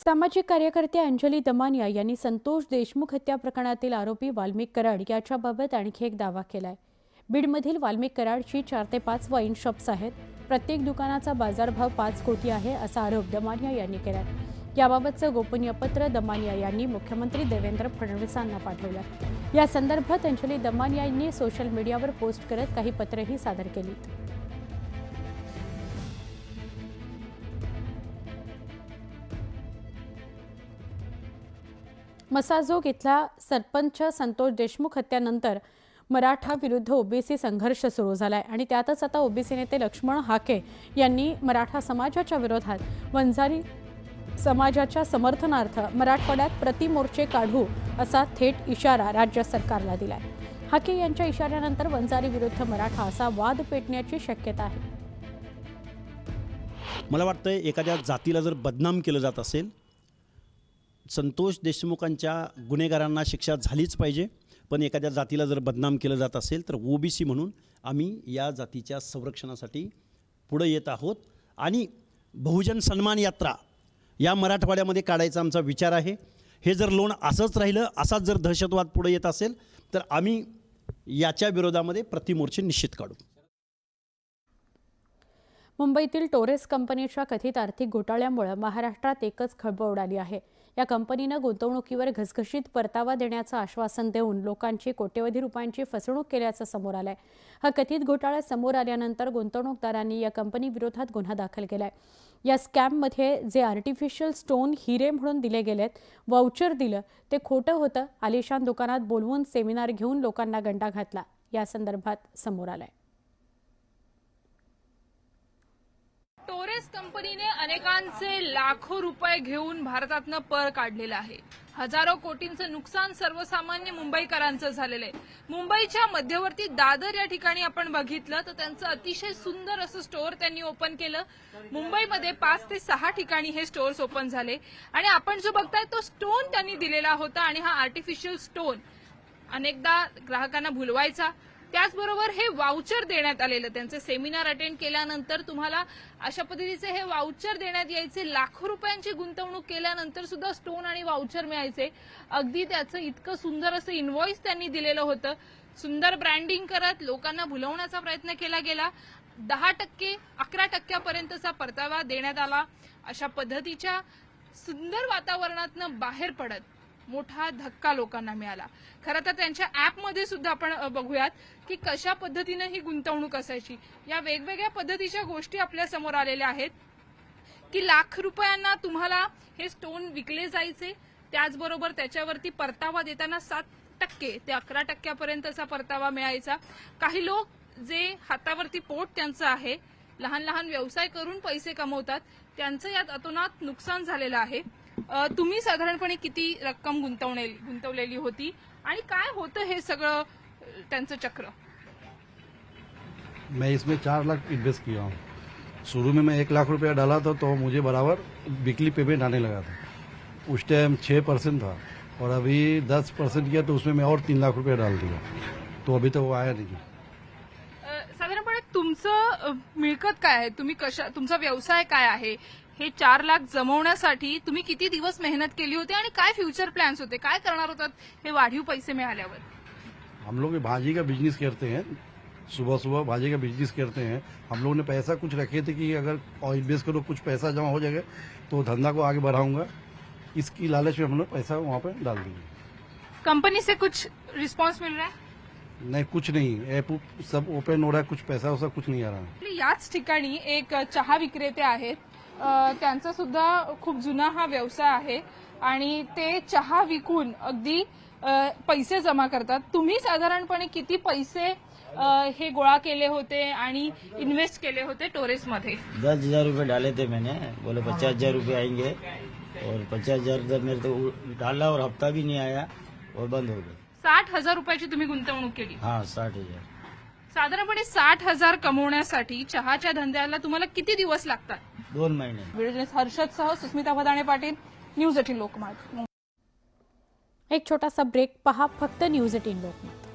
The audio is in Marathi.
सामाजिक कार्यकर्ते अंजली दमानिया यांनी संतोष देशमुख हत्या प्रकरणातील आरोपी वाल्मिक कराड याच्याबाबत आणखी एक दावा केलाय। बीडमधील वाल्मिक कराडची 4 ते 5 वाईन शॉप्स आहेत। प्रत्येक दुकानाचा बाजारभाव 5 कोटी आहे असा आरोप दमानिया यांनी केलाय। याबाबतचं गोपनीय पत्र दमानिया यांनी मुख्यमंत्री देवेंद्र फडणवीसांना पाठवलं। या संदर्भात अंजली दमानिया यांनी सोशल मीडियावर पोस्ट करत काही पत्रही सादर केली। मसाजोग इथला सरपंच संतोष देशमुख हत्यानंतर मराठा विरुद्ध ओबीसी संघर्ष सुरू झालाय आणि त्यातच आता ओबीसी नेते लक्ष्मण हाके यांनी मराठा समाजाच्या विरोधात वंजारी समाजाच्या समर्थनार्थ मराठवाड्यात प्रतिमोर्चे काढू असा थेट इशारा राज्य सरकारला दिलाय। हाके यांच्या इशाऱ्यानंतर वंजारी विरुद्ध मराठा असा वाद पेटण्याची शक्यता आहे। मला वाटतं एखाद्या जातीला जर बदनाम केलं जात असेल, संतोष देशमुखांच्या गुन्हेगारांना शिक्षा झालीच पाहिजे, पण एखाद्या जातीला जर बदनाम केलं जात असेल तर ओबीसी म्हणून आम्ही या जातीच्या संरक्षणासाठी पुढे येत आहोत आणि बहुजन सन्मान यात्रा या मराठवाड्यामध्ये काढायचा आमचा विचार आहे। हे जर लोण असंच राहिलं, असाच जर दहशतवाद पुढे येत असेल तर आम्ही याच्या विरोधामध्ये प्रतिमोर्चे निश्चित काढू। मुंबईतील टोरेस कंपनीच्या कथित आर्थिक घोटाळ्यामुळे महाराष्ट्रात एकच खळबळ उडाली आहे। या कंपनीने गुंतवणुकीवर घसघशीत परतावा देण्याचं आश्वासन देऊन लोकांची कोट्यवधी रुपयांची फसवणूक केल्याचं समोर आलंय। हा कथित घोटाळा समोर आल्यानंतर गुंतवणूकदारांनी या कंपनी विरोधात गुन्हा दाखल केलाय। या स्कॅममध्ये जे आर्टिफिशियल स्टोन हिरे म्हणून दिले गेलेत, वाउचर दिलं ते खोटं होतं। आलिशान दुकानात बोलवून सेमिनार घेऊन लोकांना गंडा घातला, या संदर्भात समोर आलंय। टोरेस कंपनीने अनेकांचे लाखो रुपये घेऊन भारतातनं पळ काढलेला आहे। हजारो कोटींचं नुकसान सर्वसामान्य मुंबईकरांचं झालेलं आहे। मुंबईच्या मध्यवर्ती दादर या ठिकाणी आपण बघितलं तर त्यांचं अतिशय सुंदर असं स्टोअर त्यांनी ओपन केलं। मुंबईमध्ये 5 ते 6 ठिकाणी हे स्टोअर्स ओपन झाले आणि आपण जो बघताय तो स्टोन त्यांनी दिलेला होता आणि हा आर्टिफिशियल स्टोन अनेकदा ग्राहकांना भुलवायचा। त्याचबरोबर हे वाउचर देण्यात आलेलं, त्यांचे सेमिनार अटेंड केल्यानंतर तुम्हाला अशा पद्धतीचे हे वाउचर देण्यात यायचे। लाखो रुपयांची गुंतवणूक केल्यानंतर सुद्धा स्टोन आणि वाउचर मिळायचे। अगदी त्याचं इतकं सुंदर असं इनव्हॉइस त्यांनी दिलेलं होतं। सुंदर ब्रँडिंग करत लोकांना भुलवण्याचा प्रयत्न केला गेला। 10% 11% परतावा देण्यात आला। अशा पद्धतीच्या सुंदर वातावरणातनं बाहेर पडत मोठा धक्का लोकांना मिळाला। खरं तर त्यांच्या ॲपमध्ये सुद्धा आपण बघूयात की कशा पद्धतीने ही गुंतवणूक असायची। या वेगवेगळ्या पद्धतीच्या गोष्टी आपल्या समोर आलेल्या आहेत की लाख रुपयांना तुम्हाला हे स्टोन विकले जायचे। त्याचबरोबर त्याच्यावरती परतावा देताना 7% ते 11% परतावा मिळायचा। काही लोक जे हातावरती पोट त्यांचं आहे, लहान लहान व्यवसाय करून पैसे कमवतात, त्यांचं यात अतोनात नुकसान झालेलं आहे। तुम्ही साधारणपणे किती रक्कम गुंतवलेली होती आणि काय होतं हे सगळं त्यांचं चक्र? मैं इसमें 4 लाख इन्वेस्ट किया हूँ। शुरू में मैं 1 लाख रुपया डाला था तो मुझे बराबर वीकली पेमेंट आने लगा था। उस टाइम 6% था और अभी 10% किया तो उसमें मैं और 3 लाख रुपया डाल दिया, तो अभी तक वो आया नहीं। साधारणपणे तुमचं मिळकत काय आहे, तुम्ही तुमचा व्यवसाय काय आहे, हे 4 लाख जमवण्यासाठी तुम्ही किती दिवस मेहनत केली होती आणि काय फ्युचर प्लॅन्स होते, काय करणार होतात हे वाढीव पैसे मिळाल्यावर? हम लोग भाजी का बिजनेस करते हैं, सुबह सुबह भाजी का बिजनेस करते हैं। हम लोगों ने पैसा कुछ रखे थे कि अगर इन्वेस्ट करो कुछ पैसा जमा हो जाएगा तो धंधा को आगे बढ़ाऊंगा। इसकी लालच में हम लोग पैसा वहाँ पे डाल दिए। कंपनी से कुछ रिस्पॉन्स मिल रहा है? नहीं, कुछ नहीं। ऐप सब ओपन हो रहा है, कुछ पैसा वैसा कुछ नहीं आ रहा है। याच ठिकाणी एक चहा विक्रेते आहेत, त्यांचा सुद्धा खूप जुना हा व्यवसाय आहे आणि ते चहा विकून अगदी पैसे जमा करतात। तुम्ही साधारणपणे किती पैसे हे गोळा केले होते आणि इन्वेस्ट केले होते टोरेस मध्ये? 10,000 रुपये डाले थे मैंने, बोले 50,000 रुपये आएंगे और 50,000 जब मेरे तो डाला और हफ्ता भी नहीं आया और बंद हो गए। 60,000 रुपयाची तुम्ही गुंतवणूक केली? हाँ, 60,000। साधारणपणे 60,000 कमवण्यासाठी चहाच्या धंद्याला तुम्हाला किती दिवस लागतात? 2 महिने। व्हिडिओ हर्षदसह सुस्मिता भदाणे पाटील, न्यूज 18 लोकमत। एक छोटासा ब्रेक, पहा फक्त न्यूज 18 लोकमत।